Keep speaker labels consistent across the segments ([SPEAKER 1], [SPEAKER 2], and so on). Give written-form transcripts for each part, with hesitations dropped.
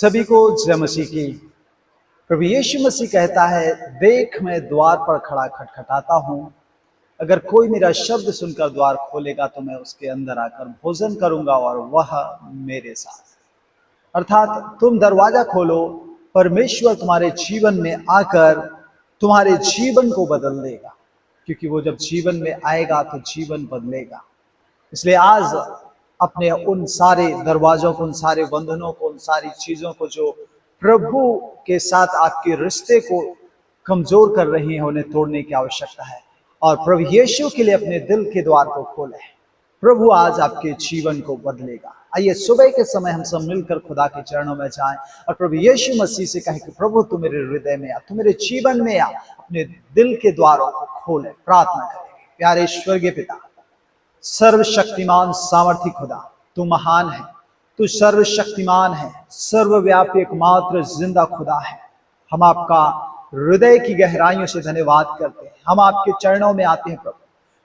[SPEAKER 1] सभी को जय मसीह की। प्रभु यीशु मसीह कहता है, देख मैं द्वार पर खड़ा खटखटाता हूँ, अगर कोई मेरा शब्द सुनकर द्वार खोलेगा तो मैं उसके अंदर आकर भोजन करूंगा और वह मेरे साथ। अर्थात तुम दरवाजा खोलो, परमेश्वर तुम्हारे जीवन में आकर तुम्हारे जीवन को बदल देगा, क्योंकि वो जब जीवन में आएगा तो जीवन बदलेगा। इसलिए आज अपने उन सारे दरवाजों को, उन सारे बंधनों को, उन सारी चीजों को जो प्रभु के साथ आपके रिश्ते को कमजोर कर रही हैं, उन्हें तोड़ने की आवश्यकता है और प्रभु यीशु के लिए अपने दिल के द्वार को खोलें। प्रभु आज आपके जीवन को बदलेगा। आइए सुबह के समय हम सब मिलकर खुदा के चरणों में जाएं और प्रभु यीशु मसीह से कहें कि प्रभु तू मेरे हृदय में आ, तू मेरे जीवन में आ, अपने दिल के द्वारों को खोले। प्रार्थना करेंगे। प्यारे स्वर्गीय पिता, सर्वशक्तिमान सामर्थी खुदा, तू महान है, तू सर्वशक्तिमान है, सर्वव्यापी एकमात्र जिंदा खुदा है। हम आपका हृदय की गहराइयों से धन्यवाद करते हैं। हम आपके चरणों में आते हैं प्रभु,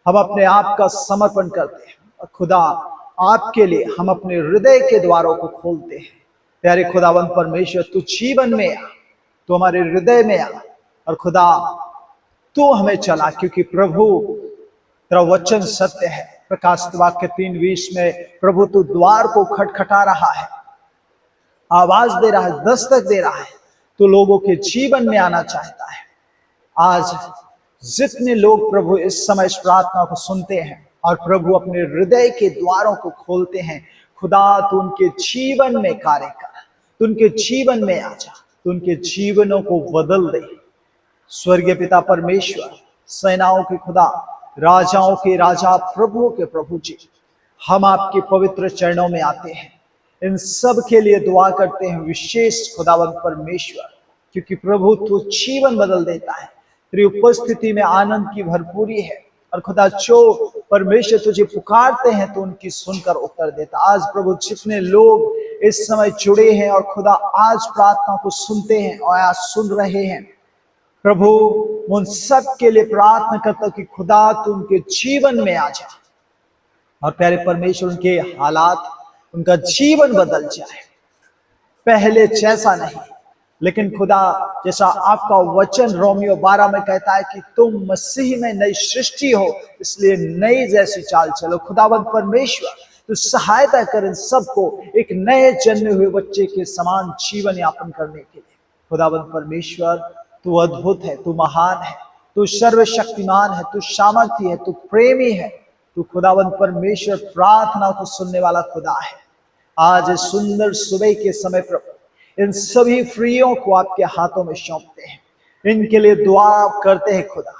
[SPEAKER 1] हम अपने आप का समर्पण करते हैं और खुदा आपके लिए हम अपने हृदय के द्वारों को खोलते हैं। प्यारे खुदावंद परमेश्वर, तू जीवन में आ, तू हमारे हृदय में आ और खुदा तू हमें चला, क्योंकि प्रभु तेरा वचन सत्य है। प्रकाशित वाक्य 3:20 में प्रभु तू द्वार को खटखटा रहा है, आवाज दे रहा है, दस्तक दे रहा है, तू लोगों के जीवन में आना चाहता है। आज जितने लोग प्रभु इस समय इस प्रार्थना को सुनते हैं और प्रभु अपने हृदय के द्वारों को खोलते हैं, खुदा तू उनके जीवन में कार्य कर, तू उनके जीवन में आ जा, तू उनके जीवनों को बदल दे। स्वर्गीय पिता परमेश्वर, सेनाओं के खुदा, राजाओं के राजा, प्रभुओं के प्रभु जी, हम आपके पवित्र चरणों में आते हैं, इन सब के लिए दुआ करते हैं। विशेष खुदावंद परमेश्वर, क्योंकि प्रभु तू जीवन बदल देता है, तेरी उपस्थिति में आनंद की भरपूरी है और खुदा जो परमेश्वर तुझे पुकारते हैं तो उनकी सुनकर उत्तर देता। आज प्रभु जितने लोग इस समय जुड़े हैं और खुदा आज प्रार्थना को सुनते हैं और आज सुन रहे हैं, प्रभु उन सब के लिए प्रार्थना करता हूं कि खुदा तू उनके जीवन में आ जा और प्यारे परमेश्वर उनके हालात, उनका जीवन बदल जाए, पहले जैसा नहीं, लेकिन खुदा जैसा आपका वचन रोमियो 12 में कहता है कि तुम मसीह में नई सृष्टि हो, इसलिए नई जैसी चाल चलो। खुदावंद परमेश्वर तू सहायता कर इन सबको एक नए जन्मे हुए बच्चे के समान जीवन यापन करने के लिए। खुदावंद परमेश्वर तू अद्भुत है, तू महान है, तू सर्वशक्तिमान है, तू सामर्थी है, तू प्रेमी है, तू खुदावंद परमेश्वर प्रार्थना को सुनने वाला खुदा है। आज सुंदर सुबह के समय प्रभु इन सभी फ्रीयों को आपके हाथों में सौंपते हैं, इनके लिए दुआ करते हैं खुदा,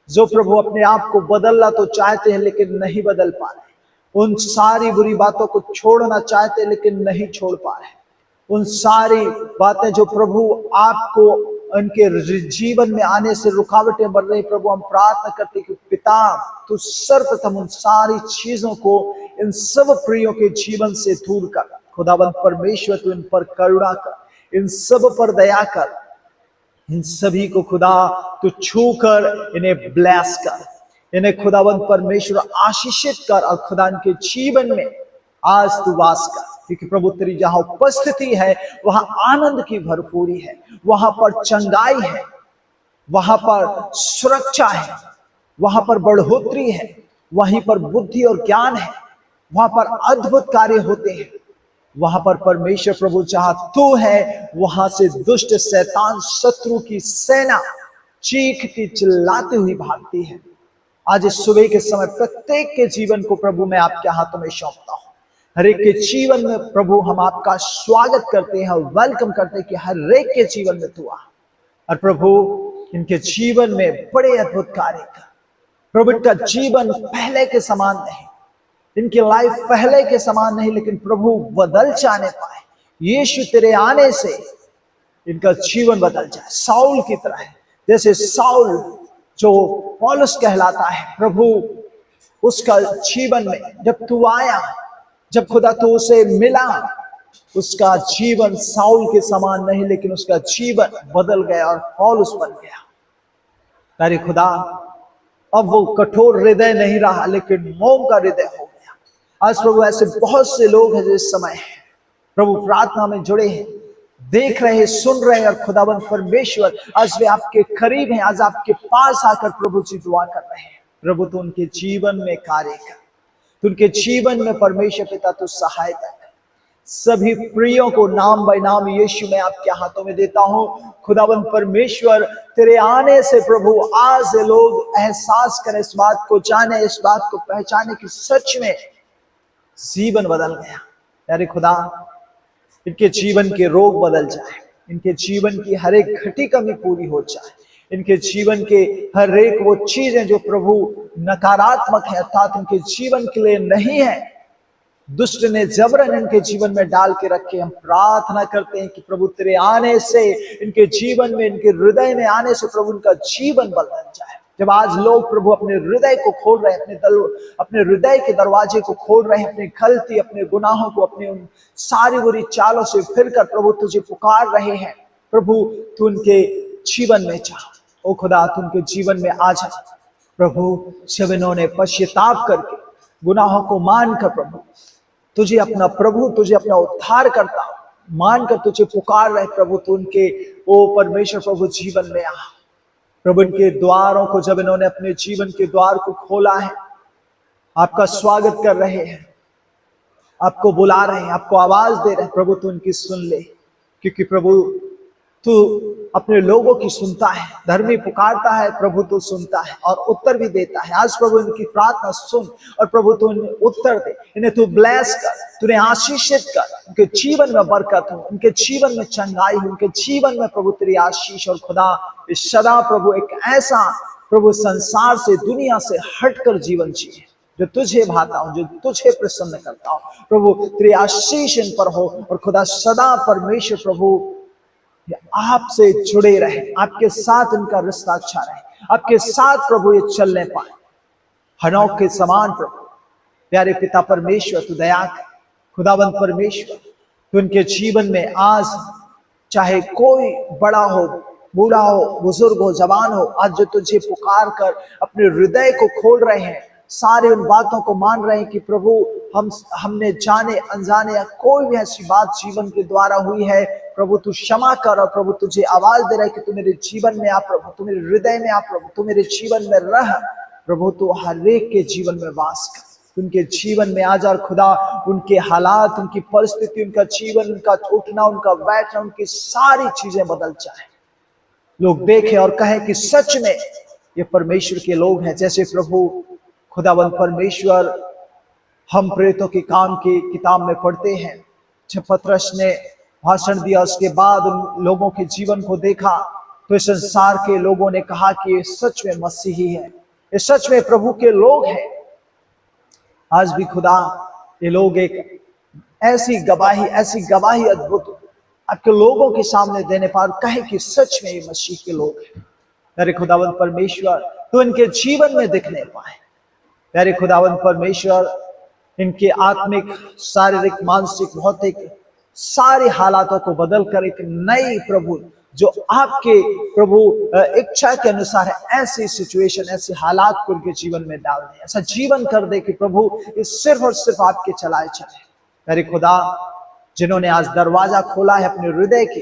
[SPEAKER 1] जो प्रभु अपने आप को बदलना तो चाहते हैं लेकिन नहीं बदल पा रहे, उन सारी बुरी बातों को छोड़ना चाहते हैं लेकिन नहीं छोड़ पा रहे, उन सारी बातें जो प्रभु आपको उनके जीवन में आने से रुकावटें बन रही, प्रभु हम प्रार्थना करते कि पिता तू सर्वप्रथम उन सारी चीजों को इन सब प्रियों के जीवन से दूर कर। खुदावंद परमेश्वर तू इन पर करुणा कर, इन सब पर दया कर, इन सभी को खुदा तू छू कर इन्हें ब्लेस कर, इन्हें खुदावंद परमेश्वर आशीषित कर और खुदा इनके जीवन में आज तू वास कर, क्योंकि प्रभु तेरी जहां उपस्थिति है वहां आनंद की भरपूरी है, वहां पर चंगाई है, वहां पर सुरक्षा है, वहां पर बढ़ोतरी है, वहीं पर बुद्धि और ज्ञान है, वहां पर अद्भुत कार्य होते हैं, वहां पर परमेश्वर प्रभु जहां तू है वहां से दुष्ट शैतान शत्रु की सेना चीखती चिल्लाती हुई भागती है। आज इस सुबह के समय प्रत्येक के जीवन को प्रभु मैं आपके हाथों में सौंपता हूं। हर एक के जीवन में प्रभु हम आपका स्वागत करते हैं और वेलकम करते हैं कि हर एक के जीवन में तू आ और प्रभु इनके जीवन में बड़े अद्भुत कार्य कर। प्रभु इनका जीवन पहले के समान नहीं, इनकी लाइफ पहले के समान नहीं, लेकिन प्रभु बदल जाने पाए। यीशु तेरे आने से इनका जीवन बदल जाए, साउल की तरह है। जैसे साउल जो पौलुस कहलाता है, प्रभु उसका जीवन में जब तू आया, जब खुदा तू उसे मिला, उसका जीवन साउल के समान नहीं, लेकिन उसका जीवन बदल गया और पौलुस बन गया। तारी खुदा अब वो कठोर हृदय नहीं रहा, लेकिन मोम का हृदय हो गया। आज प्रभु ऐसे बहुत से लोग हैं जो इस समय प्रभु प्रार्थना में जुड़े हैं, देख रहे हैं, सुन रहे हैं, और खुदाबंद परमेश्वर आज वे आपके करीब हैं, आज आपके पास आकर प्रभु जी दुआ कर रहे हैं। प्रभु तू उनके जीवन में कार्य कर, तू उनके जीवन में परमेश्वर पिता तू सहायता कर। सभी प्रियों को नाम बाय नाम यीशु मैं आपके हाथों में देता हूं। खुदाबंद परमेश्वर तेरे आने से प्रभु आज लोग एहसास करें, इस बात को जाने, इस बात को पहचाने कि सच में जीवन बदल गया। यारे खुदा इनके जीवन के रोग बदल जाए, इनके जीवन की हर एक घटी कमी पूरी हो जाए, इनके जीवन के हर एक वो चीजें जो प्रभु नकारात्मक है अर्थात इनके जीवन के लिए नहीं है, दुष्ट ने जबरन इनके जीवन में डाल के रखे, हम प्रार्थना करते हैं कि प्रभु तेरे आने से इनके जीवन में, इनके हृदय में आने से प्रभु इनका जीवन बदल जाए। जब आज लोग प्रभु अपने हृदय को खोल रहे हैं, अपने हृदय के दरवाजे को खोल रहे हैं, अपनी गलती, अपने गुनाहों को, अपनी उन सारी बुरी चालों से फिरकर प्रभु तुझे पुकार रहे हैं, प्रभु तू उनके जीवन में जा, ओ खुदा तू उनके जीवन में आ जा प्रभु। जब इन्होंने पश्चाताप करके गुनाहों को मानकर प्रभु तुझे अपना प्रभु, तुझे अपना उद्धार करता मानकर तुझे पुकार रहे प्रभु, तू उनके ओ परमेश्वर प्रभु जीवन में आ प्रभु। इनके द्वारों को जब इन्होंने अपने जीवन के द्वार को खोला है, आपका स्वागत कर रहे हैं, आपको बुला रहे हैं, आपको आवाज दे रहे हैं प्रभु, तू उनकी सुन ले, क्योंकि प्रभु तू अपने लोगों की सुनता है। धर्मी पुकारता है प्रभु, तू सुनता है और उत्तर भी देता है। आज प्रभु इनकी प्रार्थना सुन और प्रभु तू इन्हें उत्तर दे, इन्हें तू ब्लेस कर, तूने आशीषित कर, उनके जीवन में बरकत हो, उनके जीवन में चंगाई हो, उनके जीवन में प्रभु तेरी आशीष। और खुदा इस सदा प्रभु एक ऐसा प्रभु संसार से, दुनिया से हटकर जीवन जिए जो तुझे भाता हो, जो तुझे प्रसन्न करता हो प्रभु। तेरी आशीष इन पर हो और खुदा सदा परमेश्वर प्रभु आपसे जुड़े रहे, आपके साथ इनका रिश्ता अच्छा रहे, आपके साथ प्रभु ये चलने पाए हनोक के समान। प्रभु प्यारे पिता परमेश्वर तू दया कर, खुदाबंद परमेश्वर तू इनके जीवन में आज चाहे कोई बड़ा हो, बूढ़ा हो, बुजुर्ग हो, जवान हो, आज जो तुझे पुकार कर अपने हृदय को खोल रहे हैं, सारे उन बातों को मान रहे हैं कि प्रभु हमने जाने अनजाने या कोई भी ऐसी बात जीवन के द्वारा हुई है प्रभु तू क्षमा कर। और प्रभु तुझे आवाज दे रहा है कि तू मेरे जीवन में आ प्रभु, तू मेरे हृदय में आ प्रभु, तू मेरे जीवन में रह प्रभु, तू हर एक के जीवन में वास कर, उनके जीवन में आ जा। और खुदा उनके हालात, उनकी परिस्थिति, उनका जीवन, उनका उठना, उनका बैठना, उनकी सारी चीजें बदल जाए, लोग देखें और कहें कि सच में ये परमेश्वर के लोग हैं। जैसे प्रभु खुदावंद परमेश्वर हम प्रेरितों के काम की किताब में पढ़ते हैं, जब पतरस ने भाषण दिया उसके बाद उन लोगों के जीवन को देखा तो इस संसार के लोगों ने कहा कि ये सच में मसीही है, ये सच में प्रभु के लोग हैं। आज भी खुदा ये लोग एक ऐसी गवाही अद्भुत आपके लोगों के सामने देने पर कहे कि सच में ये मसीह के लोग हैं। प्यारे खुदावंद परमेश्वर तो इनके जीवन में दिखने पाए। प्यारे खुदावंद परमेश्वर इनके आत्मिक, शारीरिक, मानसिक, भौतिक सारे हालातों को बदल कर एक नई प्रभु जो आपके प्रभु इच्छा के अनुसार है, ऐसी सिचुएशन, ऐसे हालात को उनके जीवन में डाल दे, ऐसा जीवन कर दे कि प्रभु ये सिर्फ और सिर्फ आपके चलाए चले। प्यारे खुदा जिन्होंने आज दरवाजा खोला है अपने हृदय के,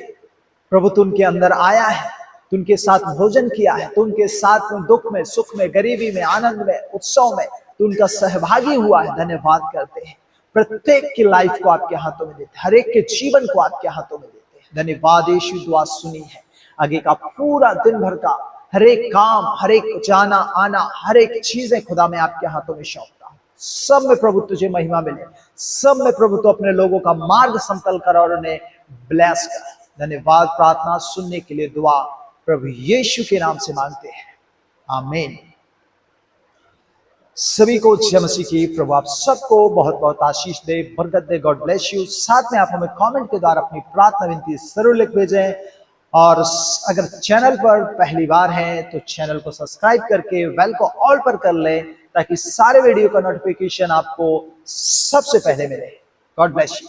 [SPEAKER 1] प्रभु तू उनके अंदर आया है, तू उनके साथ भोजन किया है, तू उनके साथ में दुख में, सुख में, गरीबी में, आनंद में, उत्सव में तू उनका सहभागी हुआ है। धन्यवाद करते हैं, प्रत्येक की लाइफ को आपके हाथों में देते हैं, हर एक के जीवन को आपके हाथों में देते हैं। धन्यवाद यीशु, दुआ सुनी है। आगे का पूरा दिन भर का हर एक काम, हर एक जाना आना, हर एक चीजें खुदा मैं आपके हाथों में सौंपता हूँ। सब में प्रभु तुझे महिमा मिले, सब में प्रभु तो अपने लोगों का मार्ग समतल कर और उन्हें ब्लेस कर। धन्यवाद, प्रार्थना सुनने के लिए दुआ प्रभु यीशु के नाम से मांगते हैं, आमीन। सभी को जय मसीह की। प्रभु आप सबको बहुत बहुत आशीष दे, बरकत दे। God bless you. साथ में आप हमें कमेंट के द्वारा अपनी प्रार्थना विनती जरूर लिख भेजें, और अगर चैनल पर पहली बार हैं तो चैनल को सब्सक्राइब करके बेल को ऑल पर कर लें, ताकि सारे वीडियो का नोटिफिकेशन आपको सबसे पहले मिले। God bless you.